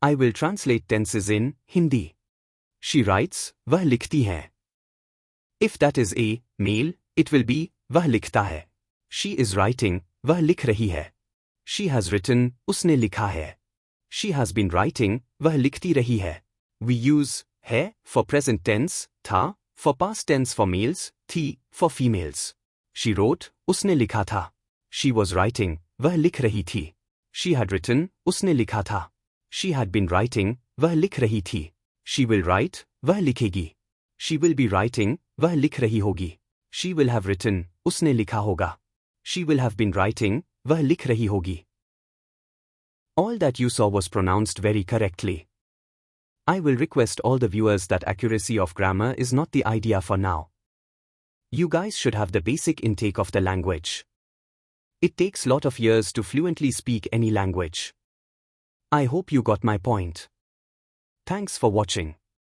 I will translate tenses in Hindi. She writes, वह लिखती है. If that is a male, it will be वह लिखता है. She is writing, वह लिख रही है. She has written, उसने लिखा है. She has been writing, वह लिखती रही है. We use है for present tense, था for past tense for males, थी for females. She wrote, उसने लिखा था. She was writing, वह लिख रही थी. She had written, उसने लिखा था. She had been writing, वह लिख रही थी. She will write, वह लिखेगी. She will be writing, वह लिख रही होगी. She will have written, उसने लिखा होगा. She will have been writing, वह लिख रही होगी. All that you saw was pronounced very correctly. I will request all the viewers that accuracy of grammar is not the idea for now. You guys should have the basic intake of the language. It takes lot of years to fluently speak any language. I hope you got my point. Thanks for watching.